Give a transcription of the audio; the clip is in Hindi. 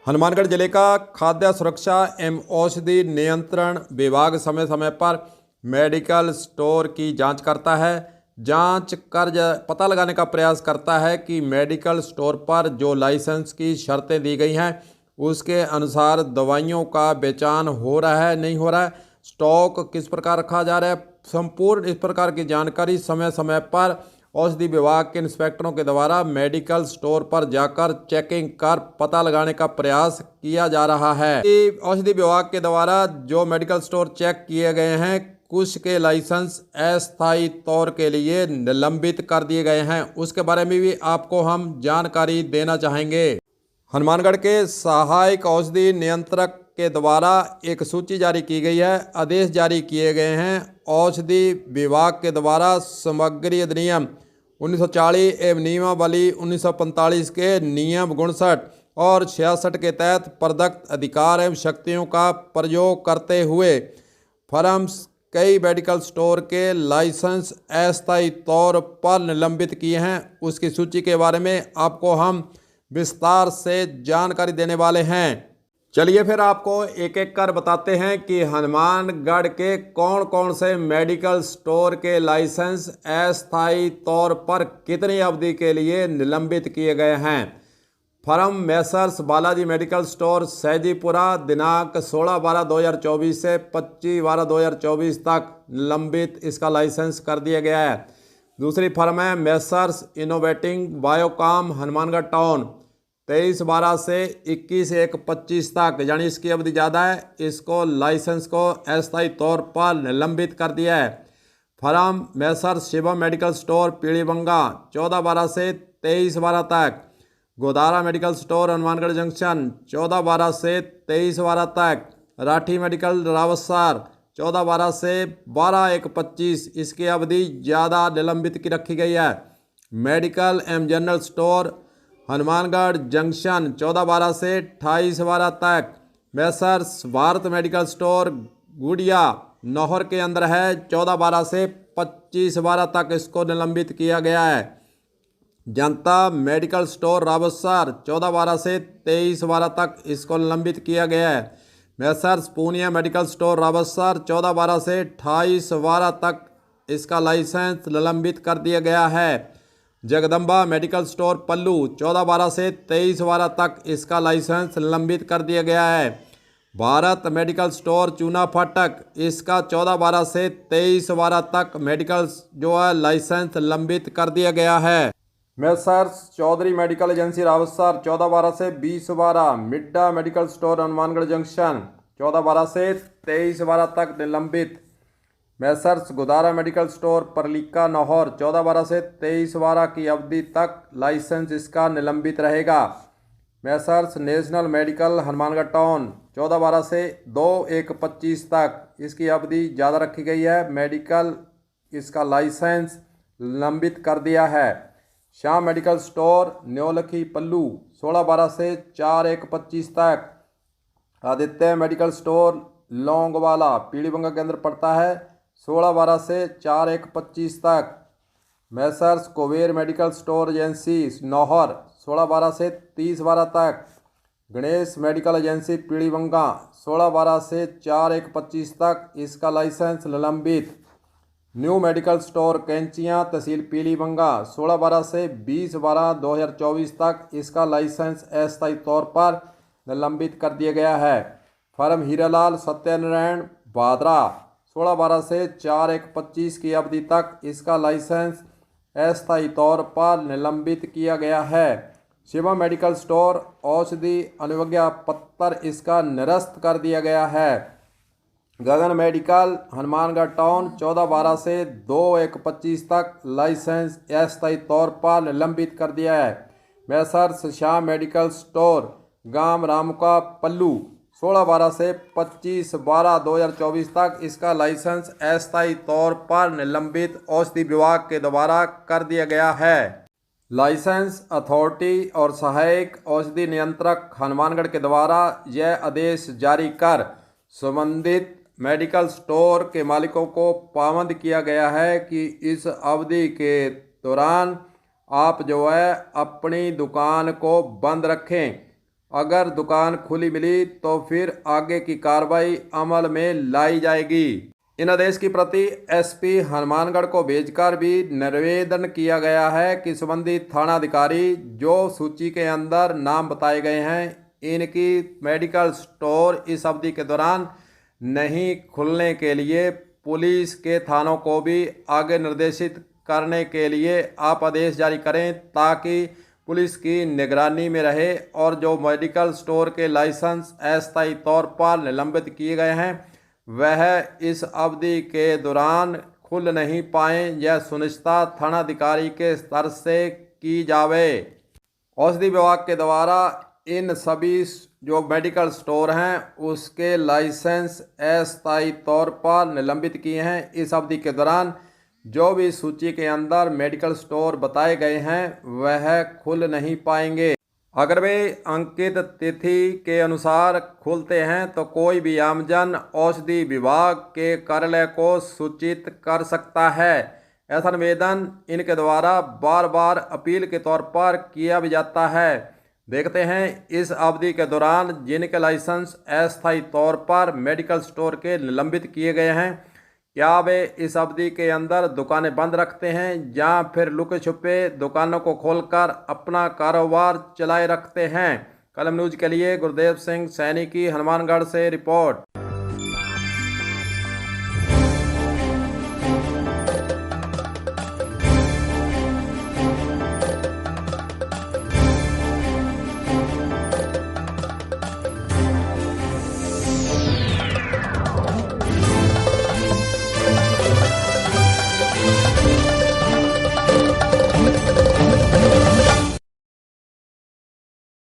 हनुमानगढ़ जिले का खाद्य सुरक्षा एवं औषधि नियंत्रण विभाग समय समय पर मेडिकल स्टोर की जांच करता है। जांच कर पता लगाने का प्रयास करता है कि मेडिकल स्टोर पर जो लाइसेंस की शर्तें दी गई हैं उसके अनुसार दवाइयों का बेचान हो रहा है नहीं हो रहा है, स्टॉक किस प्रकार रखा जा रहा है। संपूर्ण इस प्रकार की जानकारी समय समय पर औषधि विभाग के इंस्पेक्टरों के द्वारा मेडिकल स्टोर पर जाकर चेकिंग कर पता लगाने का प्रयास किया जा रहा है। औषधि विभाग के द्वारा जो मेडिकल स्टोर चेक किए गए हैं, कुछ के लाइसेंस अस्थायी तौर के लिए निलंबित कर दिए गए हैं, उसके बारे में भी आपको हम जानकारी देना चाहेंगे। हनुमानगढ़ के सहायक औषधि नियंत्रक के द्वारा एक सूची जारी की गई है, आदेश जारी किए गए हैं। औषधि विभाग के द्वारा सामग्री अधिनियम 1940 एवं नियमावली 1945 के नियम 59 और 66 के तहत प्रदत्त अधिकार एवं शक्तियों का प्रयोग करते हुए फर्म्स कई मेडिकल स्टोर के लाइसेंस अस्थायी तौर पर निलंबित किए हैं। उसकी सूची के बारे में आपको हम विस्तार से जानकारी देने वाले हैं। चलिए फिर आपको एक एक कर बताते हैं कि हनुमानगढ़ के कौन कौन से मेडिकल स्टोर के लाइसेंस अस्थायी तौर पर कितनी अवधि के लिए निलंबित किए गए हैं। Firm messrs Balaji medical store Saijipura दिनांक 16/12/2024 से 25/12/2024 तक निलंबित इसका लाइसेंस कर दिया गया है। दूसरी फर्म है मेसर्स इनोवेटिंग बायोकॉम हनुमानगढ़ टाउन 23/12 से 21/1/25 तक, यानी इसकी अवधि ज़्यादा है, इसको लाइसेंस को अस्थायी तौर पर निलंबित कर दिया है। Firm messrs Shivam medical store Pilibanga 14/12 से 23/12 तक। Godara medical store Hanumangarh junction 14/12 से 23/12 तक। राठी मेडिकल रावसार 14/12 से 12/1/25, इसकी अवधि ज़्यादा निलंबित की रखी गई है। मेडिकल एवं जनरल स्टोर हनुमानगढ़ जंक्शन 14/12 से 28/12 तक। मेसर्स भारत मेडिकल स्टोर गुड़िया नौहर के अंदर है, 14/12 से 25/12 तक इसको निलंबित किया गया है। जनता मेडिकल स्टोर रावसार 14/12 से 23/12 तक इसको निलंबित किया गया है। मेसर्स पूनिया मेडिकल स्टोर रावसार 14/12 से 28/12 तक इसका लाइसेंस निलंबित कर दिया गया है। जगदम्बा मेडिकल स्टोर पल्लू 14/12 से 23/12 तक इसका लाइसेंस निलंबित कर दिया गया है। भारत मेडिकल स्टोर चूना फाटक, इसका 14/12 से 23/12 तक मेडिकल जो है लाइसेंस निलंबित कर दिया गया है। Messrs Chaudhary medical agency Rawsar 14/12 से 20/12। Midda medical store Hanumangarh junction 14/12 से 23/12 तक निलंबित। Messrs Godara medical store Parlika Nohar 14/12 से 23/12 की अवधि तक लाइसेंस इसका निलंबित रहेगा। Messrs national medical Hanumangarh town 14/12 से 2/1/25 तक, इसकी अवधि ज़्यादा रखी गई है, मेडिकल इसका लाइसेंस निलंबित कर दिया है। श्याम मेडिकल स्टोर न्योलखी पल्लू 16/12 से 4/1/25 तक। आदित्य मेडिकल स्टोर लौंगवाला पीलीबंगा के अंदर पड़ता है, 16/12 से 4/1/25 तक। Messrs Kuber medical store agency Nohar 16/12 से 30/12 तक। गणेश मेडिकल एजेंसी पीलीबंगा 16/12 से 4/1/25 तक, इसका लाइसेंस निलंबित। न्यू मेडिकल स्टोर कैंचियाँ तहसील पीलीबंगा 16/12 से 20/12/2024 तक, इसका लाइसेंस अस्थायी तौर पर निलंबित कर दिया गया है। फर्म हीरालाल सत्यनारायण भादरा 16/12 से 4/1/25 की अवधि तक इसका लाइसेंस अस्थायी तौर पर निलंबित किया गया है। शिवम मेडिकल स्टोर औषधि अनुज्ञा पत्र इसका निरस्त कर दिया गया है। गगन मेडिकल हनुमानगढ़ टाउन 14/12 से 2/1/25 तक लाइसेंस अस्थायी तौर पर निलंबित कर दिया है। मेसर्स श्याम मेडिकल स्टोर गांव रामुका पल्लू 16/12 से 25/12/2024 तक इसका लाइसेंस अस्थायी तौर पर निलंबित औषधि विभाग के द्वारा कर दिया गया है। लाइसेंस अथॉरिटी और सहायक औषधि नियंत्रक हनुमानगढ़ के द्वारा यह आदेश जारी कर संबंधित मेडिकल स्टोर के मालिकों को पाबंद किया गया है कि इस अवधि के दौरान आप जो है अपनी दुकान को बंद रखें। अगर दुकान खुली मिली तो फिर आगे की कार्रवाई अमल में लाई जाएगी। इन आदेश की प्रति एसपी हनुमानगढ़ को भेजकर भी निवेदन किया गया है कि संबंधित थानाधिकारी जो सूची के अंदर नाम बताए गए हैं इनकी मेडिकल स्टोर इस अवधि के दौरान नहीं खुलने के लिए पुलिस के थानों को भी आगे निर्देशित करने के लिए आप आदेश जारी करें, ताकि पुलिस की निगरानी में रहे और जो मेडिकल स्टोर के लाइसेंस अस्थायी तौर पर निलंबित किए गए हैं वह इस अवधि के दौरान खुल नहीं पाए, यह सुनिश्चितता थानाधिकारी के स्तर से की जावे। औषधि विभाग के द्वारा इन सभी जो मेडिकल स्टोर हैं उसके लाइसेंस अस्थायी तौर पर निलंबित किए हैं। इस अवधि के दौरान जो भी सूची के अंदर मेडिकल स्टोर बताए गए हैं वह खुल नहीं पाएंगे। अगर वे अंकित तिथि के अनुसार खुलते हैं तो कोई भी आमजन औषधि विभाग के कार्यालय को सूचित कर सकता है। ऐसा निवेदन इनके द्वारा बार बार अपील के तौर पर किया भी जाता है। देखते हैं इस अवधि के दौरान जिनके लाइसेंस अस्थायी तौर पर मेडिकल स्टोर के निलंबित किए गए हैं क्या वे इस अवधि के अंदर दुकानें बंद रखते हैं या फिर लुके छुपे दुकानों को खोलकर अपना कारोबार चलाए रखते हैं। कलम न्यूज के लिए गुरदेव सिंह सैनी की हनुमानगढ़ से रिपोर्ट।